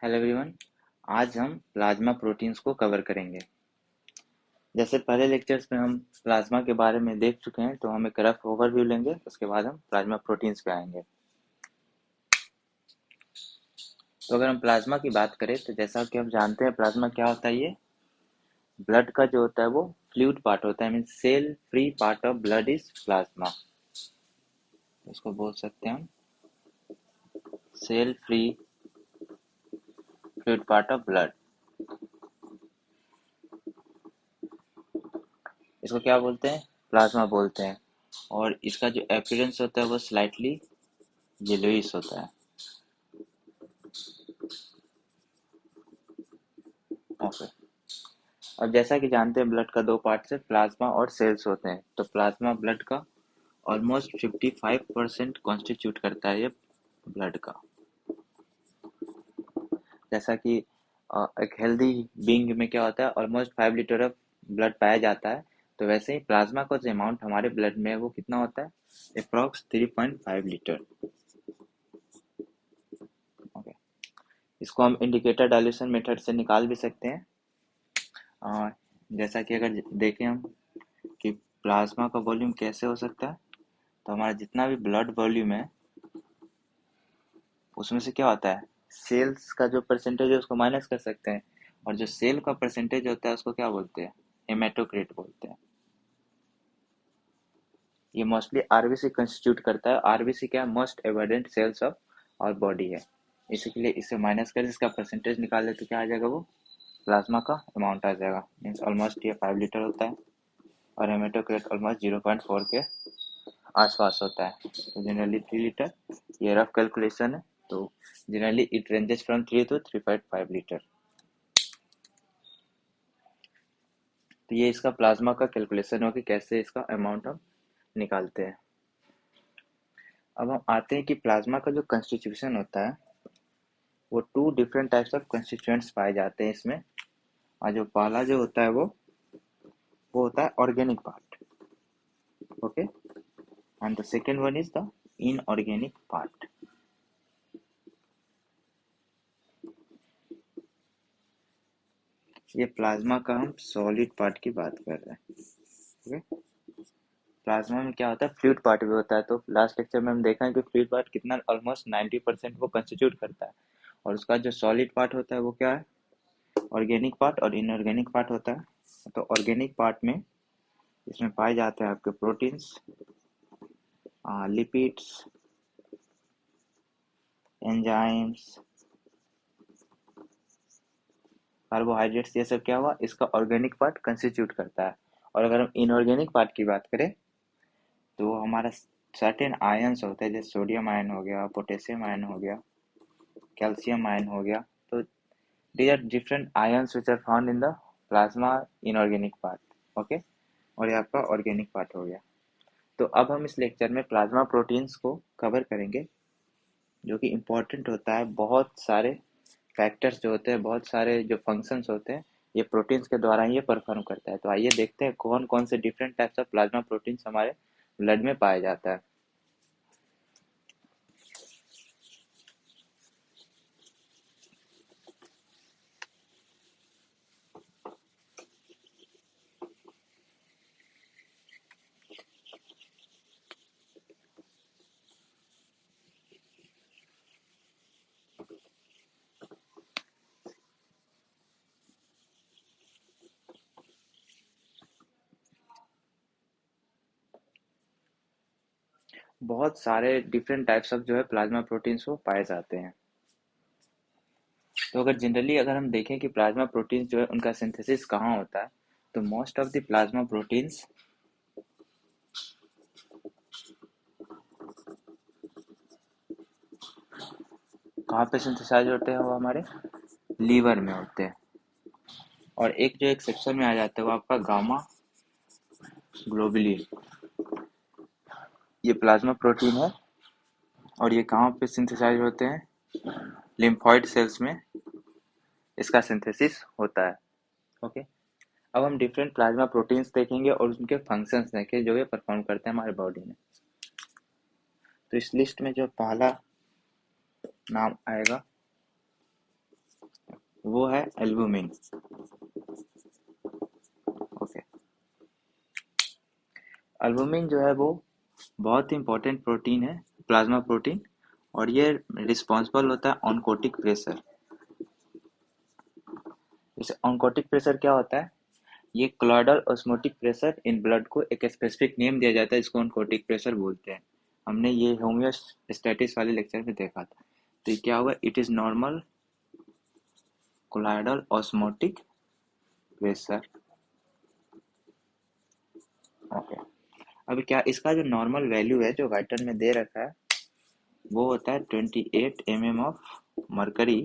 Hello everyone. आज हम plasma proteins को कवर करेंगे। जैसे पहले लेक्चर्स में हम प्लाज्मा के बारे में देख चुके हैं, तो हम एक रफ ओवरव्यू लेंगे। उसके बाद हम प्लाज्मा प्रोटीन्स पे आएंगे। तो अगर हम प्लाज्मा की बात करें, तो जैसा कि हम जानते हैं प्लाज्मा क्या होता है। ये ब्लड का जो होता है वो फ्लूइड पार्ट होता है। Mean cell free part of blood is plasma. इसको बोल सकते हैं हम cell free fluid part of blood. इसको क्या बोलते हैं? प्लाज्मा बोलते हैं। और इसका जो अपीयरेंस होता है वो स्लाइटली येलोइश होता है। ओके। अब जैसा कि जानते हैं ब्लड का दो पार्ट्स है, प्लाज्मा और सेल्स होते हैं। तो प्लाज्मा ब्लड का ऑलमोस्ट 55% कॉन्स्टिट्यूट करता है ये ब्लड का। जैसा कि एक हेल्दी बीइंग में क्या होता है, ऑलमोस्ट 5 लीटर ऑफ ब्लड पाया जाता है। तो वैसे ही प्लाज्मा का जो अमाउंट हमारे ब्लड में है वो कितना होता है? Approx 3.5 litre. ओके। इसको हम इंडिकेटर डायल्यूशन मेथड से निकाल भी सकते हैं। अ, जैसा कि अगर देखें हम कि प्लाज्मा का वॉल्यूम कैसे हो सकता है, तो हमारा जितना भी ब्लड वॉल्यूम है उसमें से क्या होता है, सेल्स का जो परसेंटेज है उसको माइनस कर सकते हैं। और जो सेल का परसेंटेज होता है उसको क्या बोलते हैं? हेमेटोक्रिट बोलते हैं। ये मोस्टली आरबीसी कंस्टिट्यूट करता है। आरबीसी क्या है? मोस्ट एबंडेंट सेल्स ऑफ और बॉडी है। इसी के लिए इसे माइनस कर इसका परसेंटेज निकाल ले तो क्या आ जाएगा? वो प्लाज्मा का अमाउंट आ जाएगा। मीन्स ऑलमोस्ट ये 5 लीटर होता है। और हेमेटोक्रिट ऑलमोस्ट 0.4 के आसपास होता है। तो जनरली 3 लीटर, ये रफ कैलकुलेशन है। तो generally it ranges from 3 to 3.5 litre. तो ये इसका प्लाज्मा का कैलकुलेशन हो कि कैसे इसका अमाउंट हम निकालते हैं। अब हम आते हैं कि प्लाज्मा का जो कंस्टिट्यूशन होता है वो 2 डिफरेंट टाइप्स ऑफ कंस्टिट्यूएंट्स पाए जाते हैं इसमें। और जो पहला जो होता है वो होता है organic part. Okay. And the second one is the inorganic part. ये प्लाज्मा का हम सॉलिड पार्ट की बात कर रहे हैं। ओके। प्लाज्मा में क्या होता है, फ्लूइड पार्ट भी होता है। तो लास्ट लेक्चर में हम देखा है कि फ्लूइड पार्ट कितना ऑलमोस्ट 90% वो कंस्टिट्यूट करता है। और उसका जो सॉलिड पार्ट होता है वो क्या है? ऑर्गेनिक पार्ट और इनऑर्गेनिक पार्ट होता है। तो ऑर्गेनिक पार्ट में इसमें पाए जाते हैं आपके प्रोटीन्स, लिपिड्स, एंजाइम्स, कार्बोहाइड्रेट्स। ये सब क्या हुआ, इसका ऑर्गेनिक पार्ट कंस्टिट्यूट करता है। और अगर हम इनऑर्गेनिक पार्ट की बात करें तो हमारा सर्टेन आयंस होते हैं, जैसे सोडियम आयन हो गया, पोटेशियम आयन हो गया, कैल्शियम आयन हो गया। तो these are different ions which are found in the plasma inorganic part. Okay. और ये आपका ऑर्गेनिक पार्ट हो गया। तो अब हम इस लेक्चर में प्लाज्मा प्रोटीन्स को कवर करेंगे, जो कि इम्पोर्टेंट होता है। बहुत सारे फैक्टर्स जो होते हैं, बहुत सारे जो फंक्शंस होते हैं, ये प्रोटीन्स के द्वारा ही ये परफॉर्म करता है। तो आइए देखते हैं कौन कौन से different types of plasma proteins हमारे ब्लड में पाया जाता है। बहुत सारे डिफरेंट टाइप्स ऑफ जो है प्लाज्मा प्रोटीन्स वो पाए जाते हैं। तो अगर जनरली अगर हम देखें कि प्लाज्मा प्रोटीन्स जो है उनका सिंथेसिस कहाँ होता है, तो most of the plasma proteins कहाँ पे सिंथेसाइज होते हैं? वो हमारे लीवर में होते हैं। और एक जो एक सेक्शन में आ जाता है वो आपका गामा ग्लोबुलिन। ये प्लाज्मा प्रोटीन है और ये कहाँ पे सिंथेसाइज होते हैं? लिम्फोइड सेल्स में इसका सिंथेसिस होता है। ओके। अब हम डिफरेंट प्लाज्मा प्रोटीन्स देखेंगे और उनके फंक्शंस देखेंगे जो ये परफॉर्म करते हैं हमारे बॉडी में। तो इस लिस्ट में जो पहला नाम आएगा वो है एल्बुमिन। ओके, एल्बुमिन जो है वो बहुत इंपॉर्टेंट प्रोटीन है, प्लाज्मा प्रोटीन, और ये रिस्पॉन्सिबल होता है ऑनकोटिक प्रेशर। जैसे ऑनकोटिक प्रेशर क्या होता है, ये क्लॉइडल ऑस्मोटिक प्रेशर इन ब्लड को एक स्पेसिफिक नेम दिया जाता है, इसको ऑनकोटिक प्रेशर बोलते हैं। हमने ये होम्योस्टैटिस वाले लेक्चर में देखा था। तो ये क्या होगा, it is normal colloidal osmotic pressure. Okay, अभी क्या इसका जो नॉर्मल वैल्यू है जो वाइटन में दे रखा है वो होता है 28 mm ऑफ मरकरी।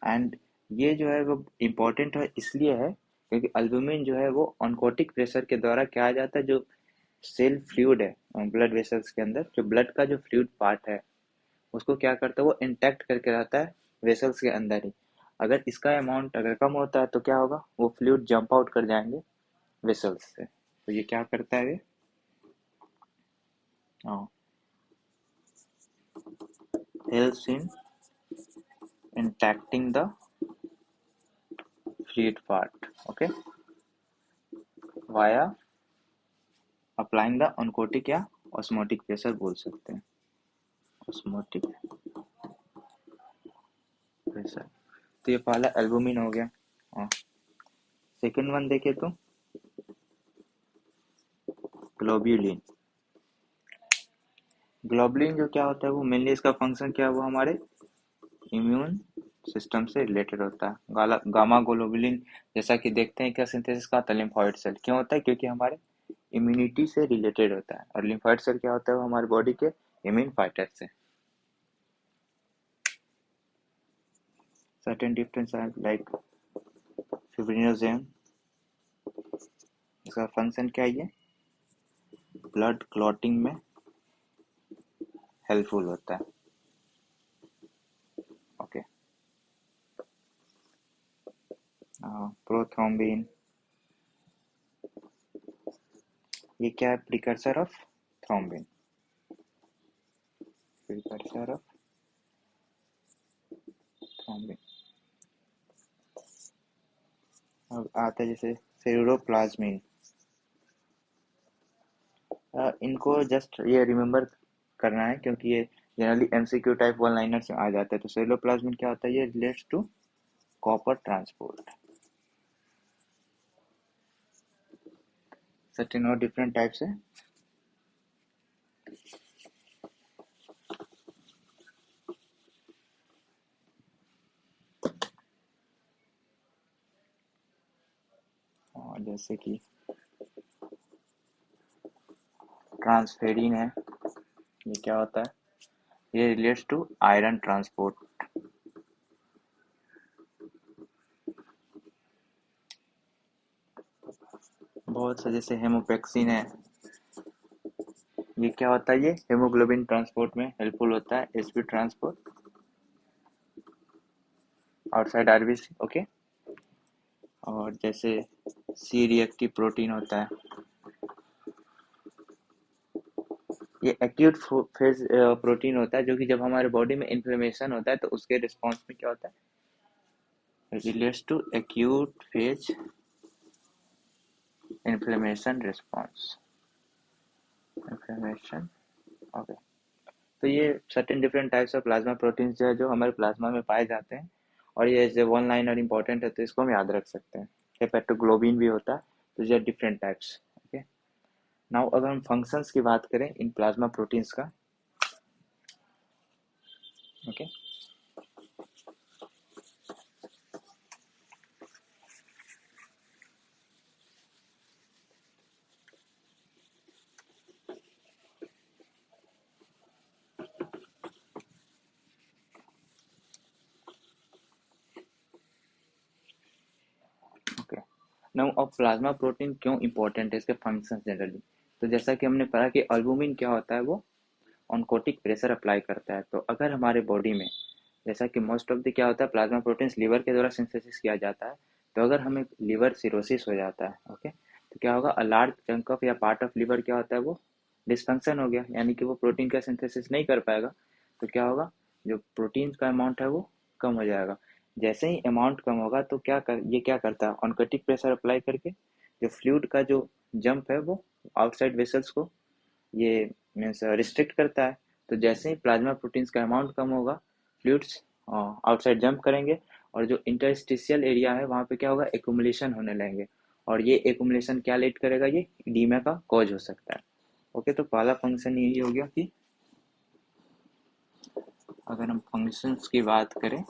एंड ये जो है वो इम्पोर्टेंट है इसलिए है क्योंकि अल्बुमिन जो है वो ऑनकोटिक प्रेशर के द्वारा क्या आ जाता है, जो सेल फ्लूइड है ब्लड वेसल्स के अंदर, जो ब्लड का जो फ्लूइड पार्ट है उसको क्या करता है, वो इंटैक्ट करके रहता है वेसल्स के अंदर ही। अगर इसका अमाउंट अगर कम होता है तो क्या होगा, वो फ्लूइड जंप आउट कर जाएंगे वेसल्स से। तो ये क्या करता है ये, helps in interacting the fluid part. Okay, via applying the oncotic या ऑस्मोटिक प्रेशर बोल सकते हैं, ऑस्मोटिक प्रेशर। तो ये पहला एल्बुमिन हो गया। हाँ, सेकेंड वन देखे तो ग्लोब्यूलिन। ग्लोबुलिन जो क्या होता है, वो मेनली इसका फंक्शन क्या है, वो हमारे इम्यून सिस्टम से रिलेटेड होता है। गामा ग्लोबुलिन जैसा कि देखते हैं क्या सिंथेसिस का होता है, लिम्फोइड सेल क्यों होता है, क्योंकि हमारे इम्यूनिटी से रिलेटेड होता है। और लिम्फोइड सेल क्या होता है, वो हमारे बॉडी के इम्यून फाइटर से। Certain difference are like fibrinogen, इसका फंक्शन क्या है, ये ब्लड क्लॉटिंग में हेल्पफुल होता है। ओके, प्रोथ्रोम्बिन, ये क्या है, precursor of thrombin, precursor of thrombin. अब आता है जैसे सेरुडोप्लाज्मिन। इनको जस्ट ये रिमेम्बर करना है क्योंकि ये generally MCQ type one liner से आ जाता है। तो सेरुडोप्लाज्मिन क्या होता है, ये relates to copper transport. Certain और डिफरेंट टाइप्स है। और जैसे कि ट्रांसफेरिन है, ये क्या होता है, ये रिलेट्स टू आयरन ट्रांसपोर्ट। बहुत से जैसे हेमोपेक्सिन है, ये क्या होता है, ये हेमोग्लोबिन ट्रांसपोर्ट में हेल्पफुल होता है, SP transport outside RBC. Okay, और जैसे सी रिएक्टिव प्रोटीन होता है, ये एक्यूट फेज प्रोटीन होता है, जो कि जब हमारे बॉडी में इन्फ्लेमेशन होता है तो उसके रिस्पॉन्स में क्या होता है, relates to acute phase inflammation response, inflammation. Okay, तो ये certain different types of plasma proteins जो है जो हमारे प्लाज्मा में पाए जाते हैं। और ये जो वन लाइनर इंपॉर्टेंट है तो इसको हम याद रख सकते हैं। हेपेटोग्लोबिन भी होता है। तो ये डिफरेंट टाइप्स। ओके, नाउ अगर हम फंक्शंस की बात करें इन प्लाज्मा प्रोटीन्स का। ओके, ओके, नाउ अब प्लाज्मा प्रोटीन क्यों इंपॉर्टेंट है, इसके फंक्शंस जनरली। तो जैसा कि हमने पढ़ा कि अल्बुमिन क्या होता है, वो ऑनकोटिक प्रेशर अप्लाई करता है। तो अगर हमारे बॉडी में जैसा कि मोस्ट ऑफ द क्या होता है, प्लाज्मा प्रोटीन्स लिवर के द्वारा सिंथेसिस किया जाता है। तो अगर हमें लिवर सिरोसिस हो जाता है, ओके, तो क्या होगा, अ लार्ज चंक ऑफ या पार्ट ऑफ लिवर क्या होता है, वो डिसफंक्शन हो गया, यानी कि वो प्रोटीन का सिंथेसिस नहीं कर पाएगा। तो क्या होगा, जो प्रोटीन का अमाउंट है वो कम हो जाएगा। जैसे ही अमाउंट कम होगा तो ये क्या करता है, ऑनकटिक प्रेशर अप्लाई करके जो फ्लूइड का जो जंप है वो आउटसाइड वेसल्स को ये मीन्स रिस्ट्रिक्ट करता है। तो जैसे ही प्लाज्मा प्रोटीन्स का अमाउंट कम होगा, फ्लूइड्स आउटसाइड जंप करेंगे और जो इंटरस्टिशियल एरिया है वहाँ पे क्या होगा, एक्यूमुलेशन होने लगेंगे। और ये एक्यूमुलेशन क्या लीड करेगा, ये इडीमा का कॉज हो सकता है। ओके, तो पहला फंक्शन यही हो गया कि अगर हम फंक्शंस की बात करें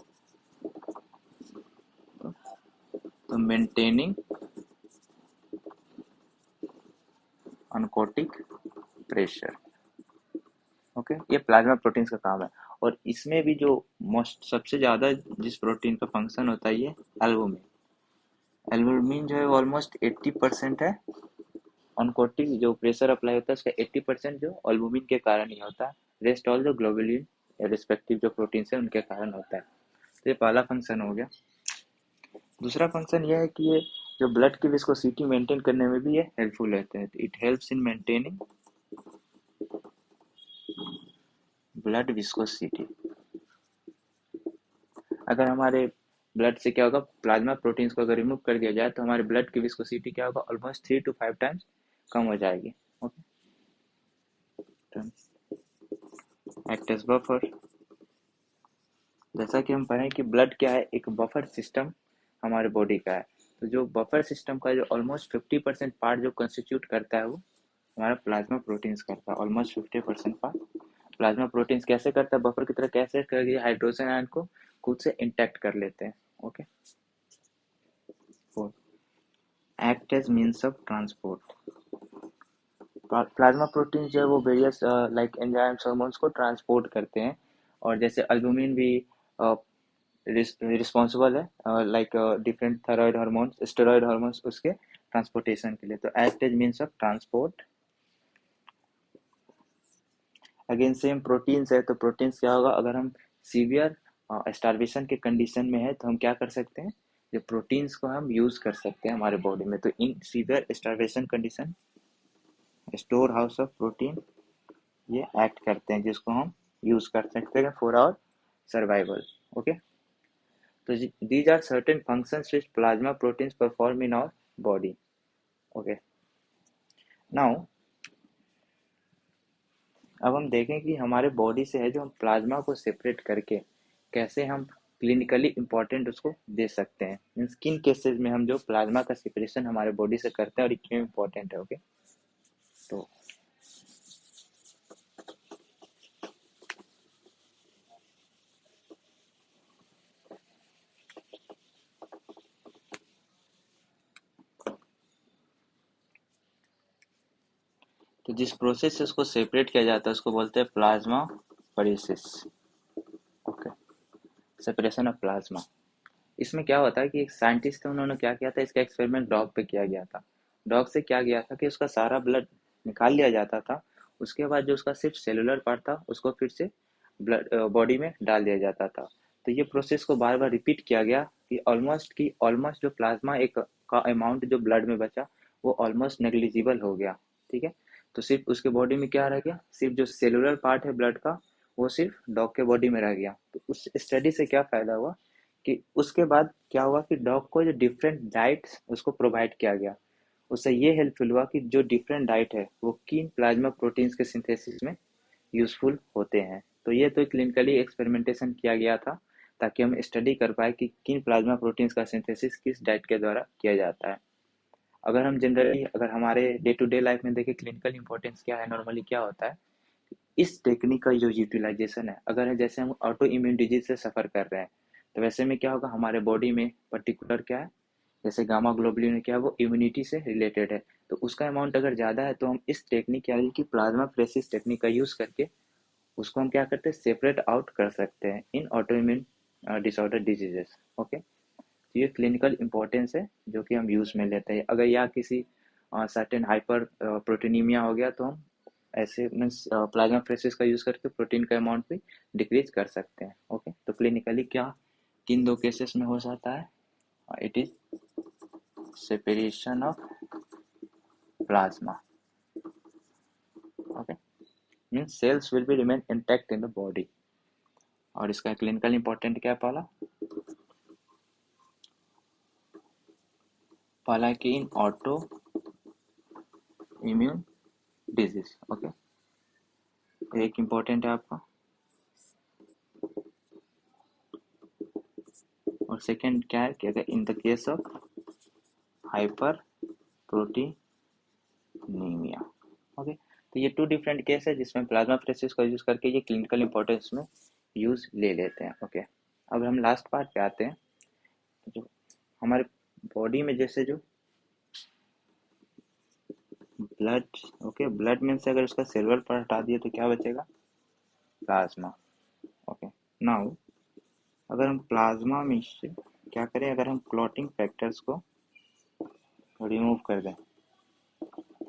तो मेंटेनिंग अनकोटिक प्रेशर। ओके, ये प्लाज्मा प्रोटीन्स का काम है। और इसमें भी जो मोस्ट सबसे ज़्यादा जिस प्रोटीन का फंक्शन होता है ये एल्बुमिन। एल्बुमिन जो है ऑलमोस्ट 80% है। ऑनकोटिक जो प्रेशर अप्लाई होता है उसका 80% जो एल्बुमिन के कारण ही होता है। रेस्ट ऑल जो ग्लोबुलिन रिस्पेक्टिव जो प्रोटीन्स है उनके कारण होता है। तो ये पहला फंक्शन हो गया। दूसरा फंक्शन ये है कि ये जो ब्लड की विस्कोसिटी मेंटेन करने में भी ये हेल्पफुल रहते हैं। It helps in maintaining blood viscosity. अगर हमारे ब्लड से क्या होगा, प्लाज्मा प्रोटीन्स को अगर रिमूव कर दिया जाए तो हमारे ब्लड की विस्कोसिटी क्या होगा, ऑलमोस्ट 3 to 5 times कम हो जाएगी। Okay, act as buffer. जैसा कि हम पढ़ें कि ब्लड क्या है, एक बफर सिस्टम हमारे बॉडी का है। तो जो बफर सिस्टम का जो ऑलमोस्ट 50% पार्ट जो कंस्टिट्यूट करता है वो हमारा प्लाज्मा प्रोटीन्स करता है। ऑलमोस्ट 50% पार्ट प्लाज्मा प्रोटीन्स कैसे करता है, बफर की तरह कैसे करके हाइड्रोजन आयन को खुद से इंटैक्ट कर लेते हैं। Okay, act as means of transport. Plasma protein जो है वो वेरियस लाइक एंजाइम्स हार्मोन्स को ट्रांसपोर्ट करते हैं। और जैसे अल्बुमिन भी रिस्पॉन्सिबल है like different thyroid hormones, steroid hormones उसके ट्रांसपोर्टेशन के लिए। तो act as means of transport. Again same proteins है, तो प्रोटीन्स क्या होगा, अगर हम सीवियर स्टार्वेशन के कंडीशन में है तो हम क्या कर सकते हैं, जो प्रोटीन्स को हम यूज कर सकते हैं हमारे बॉडी में। तो in severe starvation condition store house of protein ये एक्ट करते हैं, जिसको हम यूज कर सकते हैं फॉर आवर सर्वाइवल। ओके, तो these are certain functions which plasma proteins perform in our body. Okay, now अब हम देखें कि हमारे बॉडी से है जो हम प्लाज्मा को सेपरेट करके कैसे हम क्लिनिकली इम्पोर्टेंट उसको दे सकते हैं। मीन्स किन केसेस में हम जो प्लाज्मा का सेपरेशन हमारे बॉडी से करते हैं और ये क्यों इम्पोर्टेंट है। ओके, तो जिस प्रोसेस से उसको सेपरेट किया जाता है उसको बोलते हैं plasmapheresis. Okay, separation of plasma. इसमें क्या होता है कि एक साइंटिस्ट थे, उन्होंने क्या किया था, इसका एक्सपेरिमेंट डॉग पे किया गया था। डॉग से क्या गया था कि उसका सारा ब्लड निकाल लिया जाता था। उसके बाद जो उसका सिर्फ सेलुलर पार्ट था उसको फिर से ब्लड बॉडी में डाल दिया जाता था। तो ये प्रोसेस को बार बार रिपीट किया गया कि ऑलमोस्ट जो प्लाज्मा एक का अमाउंट जो ब्लड में बचा वो ऑलमोस्ट नेग्लिजिबल हो गया। ठीक है, तो सिर्फ उसके बॉडी में क्या रह गया, सिर्फ जो सेलुलर पार्ट है ब्लड का वो सिर्फ डॉग के बॉडी में रह गया। तो उस स्टडी से क्या फायदा हुआ कि उसके बाद क्या हुआ कि डॉग को जो डिफरेंट डाइट्स उसको प्रोवाइड किया गया, उससे ये हेल्पफुल हुआ कि जो डिफरेंट डाइट है वो किन प्लाज्मा प्रोटीन्स के सिंथेसिस में यूजफुल होते हैं। तो ये तो क्लिनिकली एक्सपेरिमेंटेशन किया गया था ताकि हम स्टडी कर पाए कि किन प्लाज्मा प्रोटीन्स का सिंथेसिस किस डाइट के द्वारा किया जाता है। अगर हम जनरली अगर हमारे डे टू डे लाइफ में देखें क्लिनिकल इंपॉर्टेंस क्या है, नॉर्मली क्या होता है, इस टेक्निक का जो यूटिलाइजेशन है, अगर जैसे हम ऑटो इम्यून डिजीज से सफर कर रहे हैं तो वैसे में क्या होगा, हमारे बॉडी में पर्टिकुलर क्या है, जैसे गामा ग्लोबुलिन क्या है वो इम्यूनिटी से रिलेटेड है। तो उसका अमाउंट अगर ज़्यादा है तो हम इस टेक्निक यानी कि प्लाज्मा फ्रेसिस टेक्निक का यूज़ करके उसको हम क्या करते हैं, सेपरेट आउट कर सकते हैं in autoimmune disorder diseases. Okay, तो ये क्लिनिकल इंपॉर्टेंस है जो कि हम यूज़ में लेते हैं। अगर या किसी सर्टेन हाइपर प्रोटीनीमिया हो गया तो हम ऐसे मीन्स प्लाज्मा फ्रेसिस का यूज़ करके प्रोटीन का अमाउंट भी डिक्रीज कर सकते हैं। ओके, तो क्लिनिकली क्या किन दो केसेस में हो जाता है, it is separation of plasma. Okay, means cells will be remain intact in the body. और इसका क्लिनिकल इंपॉर्टेंट क्या है, पहला पहला कि in autoimmune disease, okay, एक इम्पोर्टेंट है आपका। और सेकंड क्या है कि अगर in the case of hyperproteinemia, okay. तो ये टू डिफरेंट केस है जिसमें प्लाज्माफेरेसिस का यूज करके ये क्लिनिकल इंपॉर्टेंस में यूज ले लेते हैं, ओके। अब हम लास्ट पार्ट पे आते हैं। जो हमारे बॉडी में जैसे जो ब्लड, ओके, ब्लड में से अगर उसका सिल्वर पार्ट हटा दिए तो क्या बचेगा? Plasma, okay. नाउ अगर हम प्लाज्मा में से क्या करें, अगर हम क्लॉटिंग फैक्टर्स को रिमूव कर दें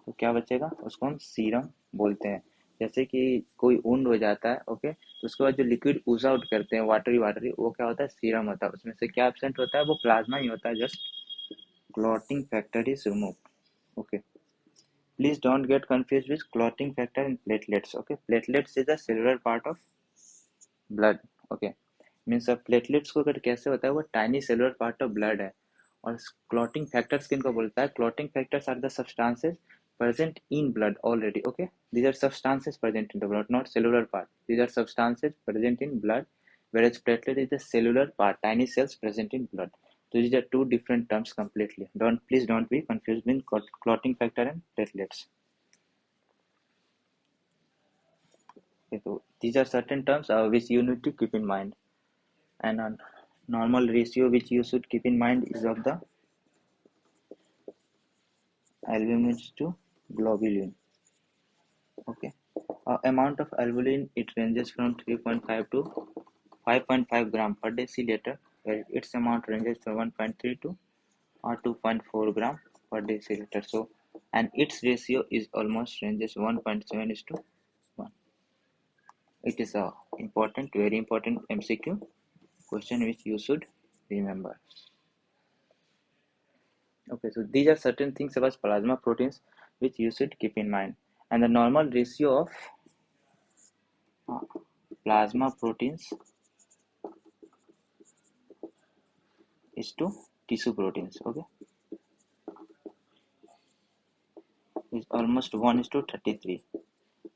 तो क्या बचेगा? उसको हम सीरम बोलते हैं। जैसे कि कोई वुंड हो जाता है, ओके, तो उसके बाद जो लिक्विड ऊज आउट करते हैं वाटरी वाटरी, वो क्या होता है? सीरम होता है। उसमें से क्या एब्सेंट होता है? वो प्लाज्मा ही होता है, just clotting factor is removed, okay. Please don't get confused with clotting factor and platelets, okay. Platelets is the cellular part of blood, okay. Means अब प्लेटलेट्स को अगर कैसे होता है, वो tiny cellular part of blood है। और clotting factors किनको बोलता है? Clotting factors are the substances present in blood already, okay. These are substances present in the blood, not cellular part. These are substances present in blood, whereas platelet is the cellular part, tiny cells present in blood. So these are two different terms completely. Please don't be confused with clotting factor and platelets. Okay, so these are certain terms which you need to keep in mind. And a normal ratio which you should keep in mind is of the albumin to globulin, okay. Amount of albumin, it ranges from 3.5 to 5.5 gram per deciliter, where its amount ranges from 1.3 to 2.4 gram per deciliter. So, and its ratio is almost ranges 1.7 is to 1. It is a important, very important MCQ question which you should remember. Okay, so these are certain things about plasma proteins which you should keep in mind. And the normal ratio of plasma proteins is to tissue proteins, okay, is almost 1 is to 33.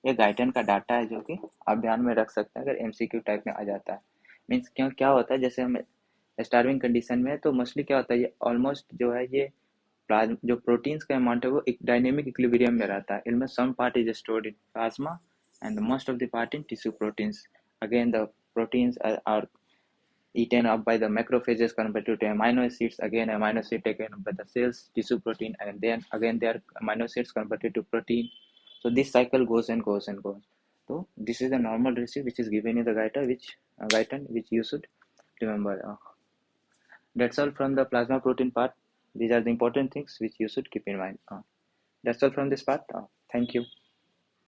ये Guyton का data है जो कि आप ध्यान में रख सकते हैं अगर एमसीक्यू टाइप में आ जाता है। मीन्स क्यों क्या होता है, जैसे हम स्टार्विंग कंडीशन में है तो मोस्टली क्या होता है, ये ऑलमोस्ट जो है ये जो प्रोटीन्स का अमाउंट है वो एक डायनेमिक इक्विलिब्रियम में रहता है। इनमें some part is stored in plasma and the most of the part in tissue proteins. Again, the proteins are eaten up by the macrophages converted to amino acids. Again, amino acid taken up by the cells, tissue protein, and then again they are amino acids converted to protein. So this cycle goes and goes and goes. So this is the normal ratio which is given in the guideline which you should remember. That's all from the plasma protein part. These are the important things which you should keep in mind. That's all from this part. Thank you.